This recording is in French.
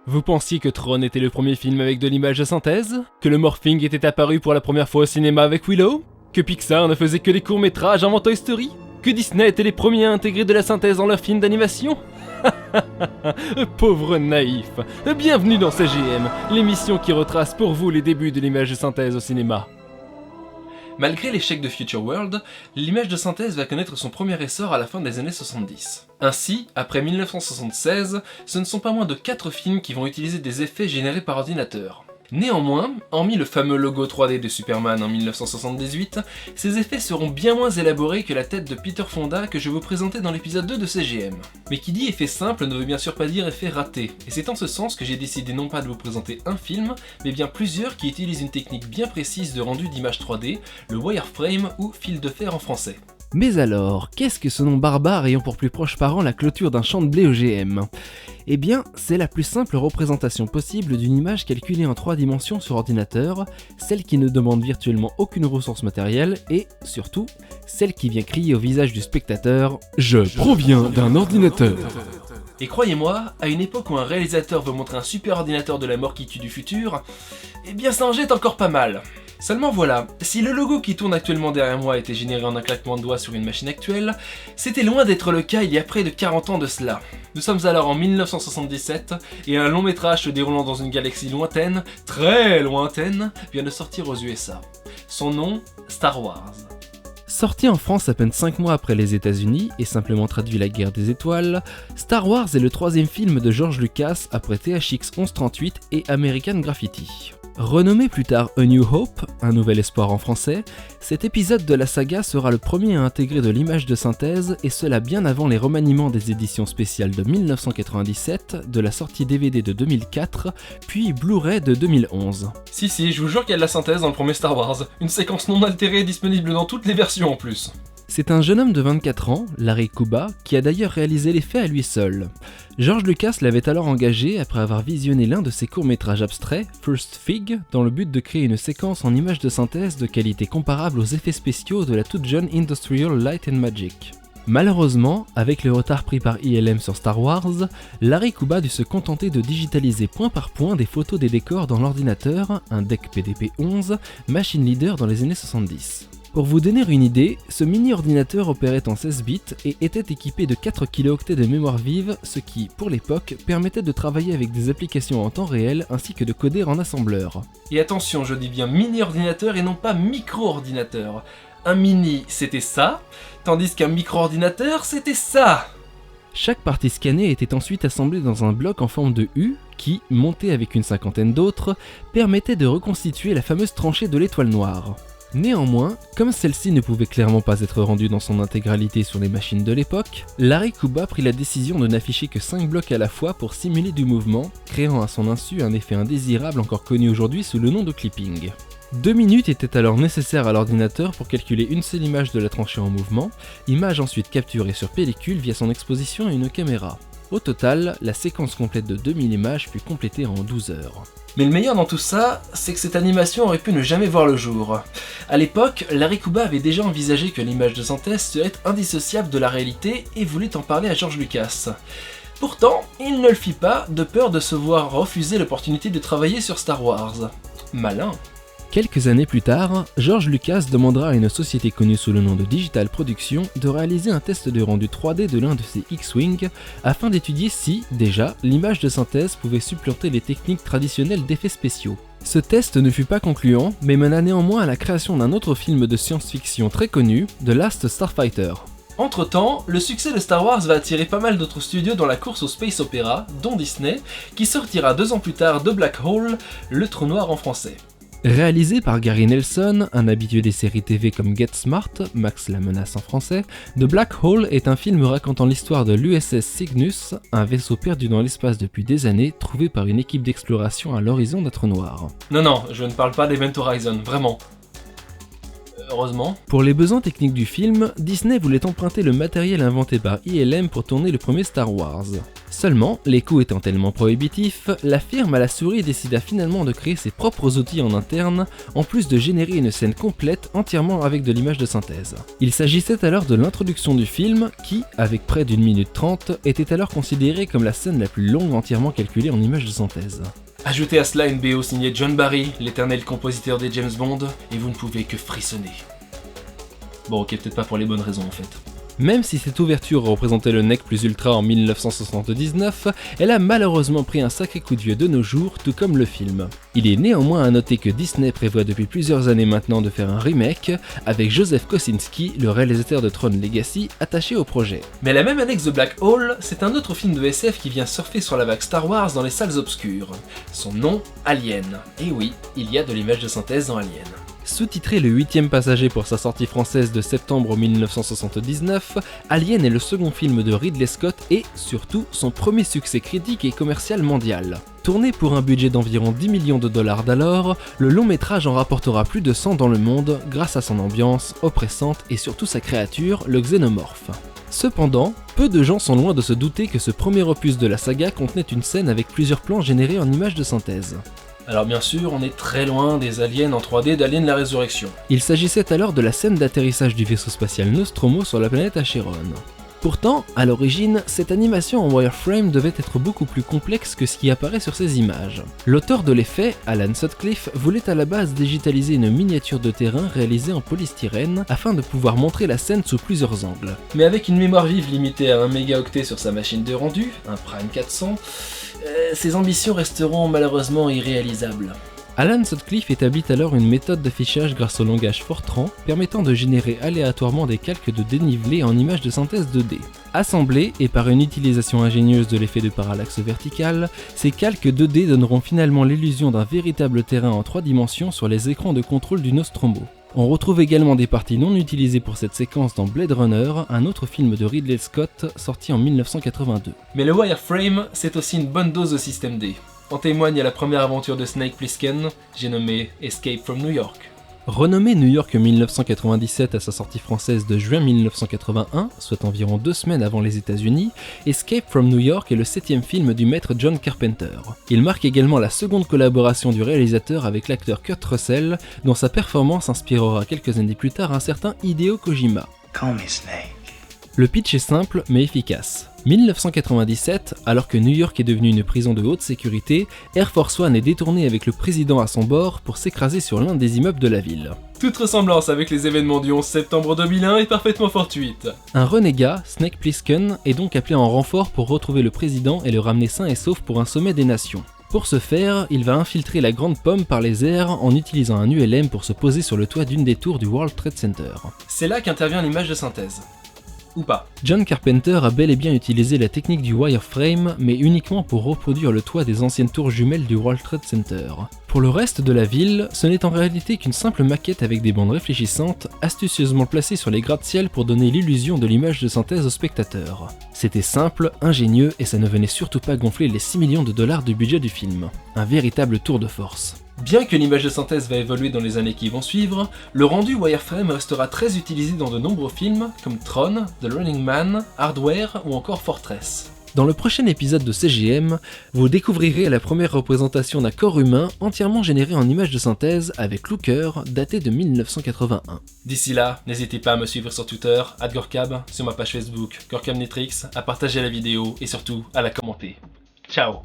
Vous pensiez que Tron était le premier film avec de l'image de synthèse? Que le morphing était apparu pour la première fois au cinéma avec Willow? Que Pixar ne faisait que des courts-métrages avant Toy Story? Que Disney était les premiers à intégrer de la synthèse dans leurs films d'animation? Pauvre naïf. Bienvenue dans CGM, l'émission qui retrace pour vous les débuts de l'image de synthèse au cinéma. Malgré l'échec de Future World, l'image de synthèse va connaître son premier essor à la fin des années 70. Ainsi, après 1976, ce ne sont pas moins de 4 films qui vont utiliser des effets générés par ordinateur. Néanmoins, hormis le fameux logo 3D de Superman en 1978, ces effets seront bien moins élaborés que la tête de Peter Fonda que je vous présentais dans l'épisode 2 de CGM. Mais qui dit effet simple ne veut bien sûr pas dire effet raté, et c'est en ce sens que j'ai décidé non pas de vous présenter un film, mais bien plusieurs qui utilisent une technique bien précise de rendu d'image 3D, le wireframe ou fil de fer en français. Mais alors, qu'est-ce que ce nom barbare ayant pour plus proche parent la clôture d'un champ de blé OGM ? Eh bien, c'est la plus simple représentation possible d'une image calculée en 3 dimensions sur ordinateur, celle qui ne demande virtuellement aucune ressource matérielle et, surtout, celle qui vient crier au visage du spectateur « Je proviens d'un ordinateur ». Et croyez-moi, à une époque où un réalisateur veut montrer un super ordinateur de la mort qui tue du futur, eh bien ça en jette encore pas mal. Seulement voilà, si le logo qui tourne actuellement derrière moi était généré en un claquement de doigts sur une machine actuelle, c'était loin d'être le cas il y a près de 40 ans de cela. Nous sommes alors en 1977, et un long métrage se déroulant dans une galaxie lointaine, très lointaine, vient de sortir aux USA. Son nom, Star Wars. Sorti en France à peine 5 mois après les États-Unis et simplement traduit La Guerre des Étoiles, Star Wars est le 3e film de George Lucas après THX 1138 et American Graffiti. Renommé plus tard A New Hope, un nouvel espoir en français, cet épisode de la saga sera le premier à intégrer de l'image de synthèse et cela bien avant les remaniements des éditions spéciales de 1997, de la sortie DVD de 2004, puis Blu-ray de 2011. Si, je vous jure qu'il y a de la synthèse dans le premier Star Wars, une séquence non altérée disponible dans toutes les versions en plus. C'est un jeune homme de 24 ans, Larry Kuba, qui a d'ailleurs réalisé l'effet à lui seul. George Lucas l'avait alors engagé après avoir visionné l'un de ses courts-métrages abstraits, First Fig, dans le but de créer une séquence en images de synthèse de qualité comparable aux effets spéciaux de la toute jeune Industrial Light and Magic. Malheureusement, avec le retard pris par ILM sur Star Wars, Larry Kuba dut se contenter de digitaliser point par point des photos des décors dans l'ordinateur, un DEC PDP-11, machine leader dans les années 70. Pour vous donner une idée, ce mini-ordinateur opérait en 16 bits et était équipé de 4 kilooctets de mémoire vive, ce qui, pour l'époque, permettait de travailler avec des applications en temps réel ainsi que de coder en assembleur. Et attention, je dis bien mini-ordinateur et non pas micro-ordinateur. Un mini, c'était ça, tandis qu'un micro-ordinateur, c'était ça. Chaque partie scannée était ensuite assemblée dans un bloc en forme de U qui, monté avec une cinquantaine d'autres, permettait de reconstituer la fameuse tranchée de l'étoile noire. Néanmoins, comme celle-ci ne pouvait clairement pas être rendue dans son intégralité sur les machines de l'époque, Larry Kuba prit la décision de n'afficher que 5 blocs à la fois pour simuler du mouvement, créant à son insu un effet indésirable encore connu aujourd'hui sous le nom de clipping. 2 minutes étaient alors nécessaires à l'ordinateur pour calculer une seule image de la tranchée en mouvement, image ensuite capturée sur pellicule via son exposition à une caméra. Au total, la séquence complète de 2000 images fut complétée en 12 heures. Mais le meilleur dans tout ça, c'est que cette animation aurait pu ne jamais voir le jour. À l'époque, Larry Kuba avait déjà envisagé que l'image de synthèse serait indissociable de la réalité et voulait en parler à George Lucas. Pourtant, il ne le fit pas, de peur de se voir refuser l'opportunité de travailler sur Star Wars. Malin. Quelques années plus tard, George Lucas demandera à une société connue sous le nom de Digital Production de réaliser un test de rendu 3D de l'un de ses X-Wing afin d'étudier si, déjà, l'image de synthèse pouvait supplanter les techniques traditionnelles d'effets spéciaux. Ce test ne fut pas concluant, mais mena néanmoins à la création d'un autre film de science-fiction très connu, The Last Starfighter. Entre-temps, le succès de Star Wars va attirer pas mal d'autres studios dans la course au space opéra, dont Disney, qui sortira 2 ans plus tard de Black Hole, le trou noir en français. Réalisé par Gary Nelson, un habitué des séries TV comme Get Smart, Max la menace en français, The Black Hole est un film racontant l'histoire de l'USS Cygnus, un vaisseau perdu dans l'espace depuis des années, trouvé par une équipe d'exploration à l'horizon d'un trou noir. Non, je ne parle pas d'Event Horizon, vraiment. heureusement. Pour les besoins techniques du film, Disney voulait emprunter le matériel inventé par ILM pour tourner le premier Star Wars. Seulement, les coûts étant tellement prohibitifs, la firme à la souris décida finalement de créer ses propres outils en interne, en plus de générer une scène complète entièrement avec de l'image de synthèse. Il s'agissait alors de l'introduction du film, qui, avec près d'1 minute 30, était alors considérée comme la scène la plus longue entièrement calculée en images de synthèse. Ajoutez à cela une BO signée John Barry, l'éternel compositeur des James Bond, et vous ne pouvez que frissonner. Bon ok, peut-être pas pour les bonnes raisons en fait. Même si cette ouverture représentait le Nec Plus Ultra en 1979, elle a malheureusement pris un sacré coup de vieux de nos jours, tout comme le film. Il est néanmoins à noter que Disney prévoit depuis plusieurs années maintenant de faire un remake, avec Joseph Kosinski, le réalisateur de Tron Legacy, attaché au projet. Mais la même année que The Black Hole, c'est un autre film de SF qui vient surfer sur la vague Star Wars dans les salles obscures. Son nom, Alien. Et oui, il y a de l'image de synthèse dans Alien. Sous-titré le 8e passager pour sa sortie française de septembre 1979, Alien est le second film de Ridley Scott et, surtout, son premier succès critique et commercial mondial. Tourné pour un budget d'environ 10 millions de dollars d'alors, le long métrage en rapportera plus de 100 dans le monde grâce à son ambiance oppressante et surtout sa créature, le xénomorphe. Cependant, peu de gens sont loin de se douter que ce premier opus de la saga contenait une scène avec plusieurs plans générés en images de synthèse. Alors bien sûr, on est très loin des aliens en 3D d'Alien la Résurrection. Il s'agissait alors de la scène d'atterrissage du vaisseau spatial Nostromo sur la planète Acheron. Pourtant, à l'origine, cette animation en wireframe devait être beaucoup plus complexe que ce qui apparaît sur ces images. L'auteur de l'effet, Alan Sutcliffe, voulait à la base digitaliser une miniature de terrain réalisée en polystyrène afin de pouvoir montrer la scène sous plusieurs angles. Mais avec une mémoire vive limitée à 1 mégaoctet sur sa machine de rendu, un Prime 400, ses ambitions resteront malheureusement irréalisables. Alan Sutcliffe établit alors une méthode d'affichage grâce au langage Fortran permettant de générer aléatoirement des calques de dénivelé en images de synthèse 2D. Assemblés et par une utilisation ingénieuse de l'effet de parallaxe vertical, ces calques 2D donneront finalement l'illusion d'un véritable terrain en 3 dimensions sur les écrans de contrôle du Nostromo. On retrouve également des parties non utilisées pour cette séquence dans Blade Runner, un autre film de Ridley Scott sorti en 1982. Mais le wireframe, c'est aussi une bonne dose de système D. En témoigne la première aventure de Snake Plissken, j'ai nommé Escape from New York. Renommé New York 1997 à sa sortie française de juin 1981, soit environ 2 semaines avant les États-Unis, Escape from New York est le 7e film du maître John Carpenter. Il marque également la seconde collaboration du réalisateur avec l'acteur Kurt Russell, dont sa performance inspirera quelques années plus tard un certain Hideo Kojima. Call me Snake. Le pitch est simple mais efficace. 1997, alors que New York est devenue une prison de haute sécurité, Air Force One est détourné avec le président à son bord pour s'écraser sur l'un des immeubles de la ville. Toute ressemblance avec les événements du 11 septembre 2001 est parfaitement fortuite. Un renégat, Snake Plissken, est donc appelé en renfort pour retrouver le président et le ramener sain et sauf pour un sommet des nations. Pour ce faire, il va infiltrer la Grande Pomme par les airs en utilisant un ULM pour se poser sur le toit d'une des tours du World Trade Center. C'est là qu'intervient l'image de synthèse. Ou pas. John Carpenter a bel et bien utilisé la technique du wireframe, mais uniquement pour reproduire le toit des anciennes tours jumelles du World Trade Center. Pour le reste de la ville, ce n'est en réalité qu'une simple maquette avec des bandes réfléchissantes, astucieusement placées sur les gratte-ciel pour donner l'illusion de l'image de synthèse au spectateur. C'était simple, ingénieux, et ça ne venait surtout pas gonfler les 6 millions de dollars du budget du film. Un véritable tour de force. Bien que l'image de synthèse va évoluer dans les années qui vont suivre, le rendu wireframe restera très utilisé dans de nombreux films comme Tron, The Running Man, Hardware ou encore Fortress. Dans le prochain épisode de CGM, vous découvrirez la première représentation d'un corps humain entièrement généré en images de synthèse avec Looker, daté de 1981. D'ici là, n'hésitez pas à me suivre sur Twitter, @Gorkab, sur ma page Facebook, GorkabNetrix, à partager la vidéo et surtout à la commenter. Ciao!